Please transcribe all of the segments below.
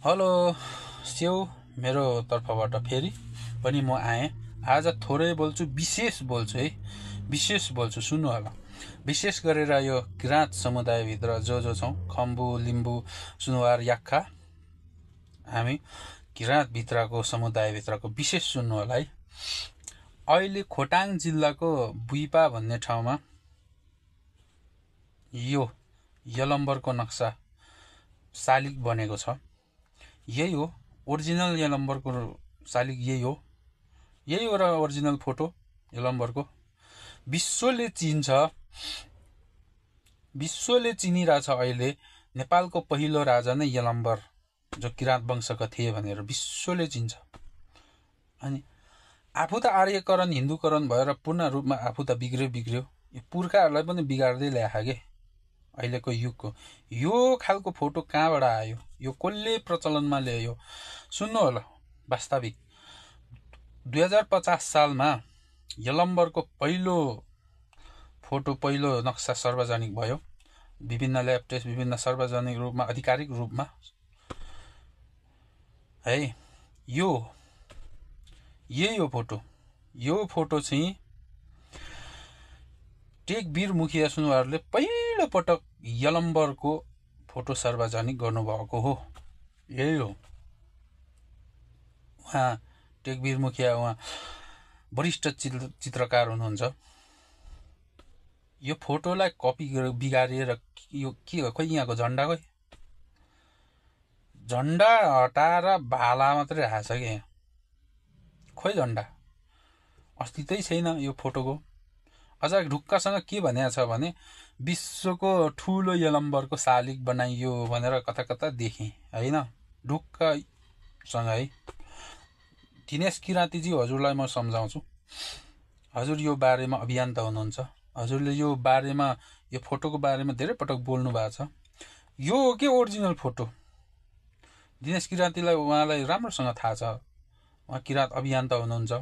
Hello स्यौ मेरो तर्फबाट फेरि पनि म आएँ। आज थोरै बोल्छु, विशेष बोल्छु है, विशेष बोल्छु, सुन्नु होला। विशेष गरेर यो किराँत समुदायभित्र जो छौँ, खम्बु, लिम्बू, सुनुवार, याक्खा, हामी किराँतभित्रको समुदायभित्रको विशेष सुन्नु होला है। अहिले खोटाङ जिल्लाको बुइपा भन्ने ठाउँमा यो यलम्बरको नक्सा शालिग बनेको छ। यही हो ओरिजिनल यलम्बरको शालिग, यही हो र ओरिजिनल फोटो यलम्बरको विश्वले चिन्छ, विश्वले चिनिरहेछ। अहिले नेपालको पहिलो राजा नै यलम्बर, जो किराँत वंशका थिए भनेर विश्वले चिन्छ। अनि आफू त आर्यकरण हिन्दूकरण भएर पूर्ण रूपमा आफू त बिग्रियो, यो पुर्खाहरूलाई पनि बिगार्दै ल्याएछ के अहिलेको युगको। यो खालको फोटो कहाँबाट आयो, यो कसले प्रचलनमा ल्यायो? सुन्नु होला। वास्तविक 2050 सालमा यलम्बरको पहिलो फोटो, पहिलो नक्सा सार्वजनिक भयो। विभिन्न ल्याब टेस्ट, विभिन्न सार्वजनिक रूपमा, आधिकारिक रूपमा है। यही हो फोटो। यो फोटो चाहिँ टेकवीर मुखिया सुनुवारले पहिलो पटक यलम्बरको फोटो सार्वजनिक गर्नुभएको हो। यही हो। उहाँ टेकवीर मुखिया, उहाँ वरिष्ठ चित्रकार हुनुहुन्छ। यो फोटोलाई कपी बिगारिएर यो के हो? खोइ यहाँको झन्डा, झन्डा हटाएर भाला मात्रै राखेछ कि यहाँ। खोइ झन्डा अस्तित्वै छैन यो फोटोको। अझ ढुक्कसँग के भनेको छ भने विश्वको ठुलो यलम्बरको शालिग बनाइयो भनेर कता कता देखेँ होइन, ढुक्कसँग है। दिनेश किराँतीजी, हजुरलाई म सम्झाउँछु, हजुर यो बारेमा अभियन्ता हुनुहुन्छ, हजुरले यो बारेमा, यो फोटोको बारेमा धेरै पटक बोल्नु भएको छ। यो हो के ओरिजिनल फोटो? दिनेश किराँतीलाई, उहाँलाई राम्रोसँग थाहा छ, उहाँ किराँत अभियन्ता हुनुहुन्छ।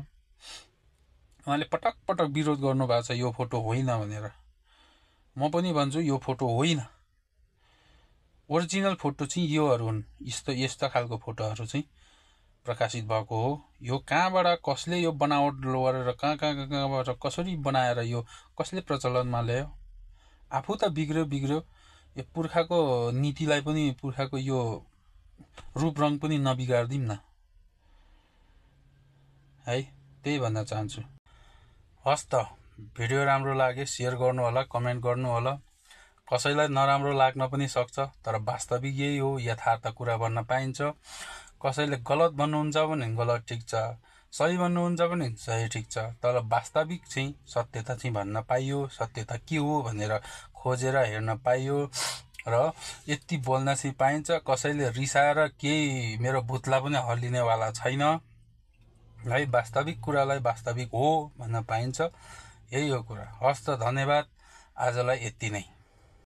उहाँले पटक पटक विरोध गर्नुभएको छ यो फोटो होइन भनेर। म पनि भन्छु यो फोटो होइन, ओरिजिनल फोटो चाहिँ योहरू हुन्। यस्ता खालको फोटोहरू चाहिँ प्रकाशित भएको हो। यो कहाँबाट, कसले यो बनावट गरेर कहाँबाट कसरी बनाएर यो कसले प्रचलनमा ल्यायो? आफू त बिग्रियो, यो पुर्खाको नीतिलाई पनि, पुर्खाको यो रूप रङ पनि नबिगार्दिउँ न है। त्यही भन्न चाहन्छु। हस् त, भिडियो राम्रो लागे सेयर गर्नु होला, कमेन्ट गर्नु होला। कसैलाई नराम्रो लाग्न पनि सक्छ, तर वास्तविक यही हो, यथार्थ कुरा भन्न पाइन्छ। कसैले गलत भन्नुहुन्छ भने गलत ठिक छ, सही भन्नुहुन्छ भने सही ठिक छ, तर वास्तविक चाहिँ सत्यता चाहिँ भन्न पाइयो। सत्यता के हो भनेर खोजेर हेर्न पाइयो र यति बोल्न चाहिँ पाइन्छ। कसैले रिसाएर केही मेरो भुतला पनि हल्लिनेवाला छैन है। वास्तविक कुरालाई वास्तविक हो भन्न पाइन्छ। यही हो कुरा। हस् त, धन्यवाद। आजलाई यति नै।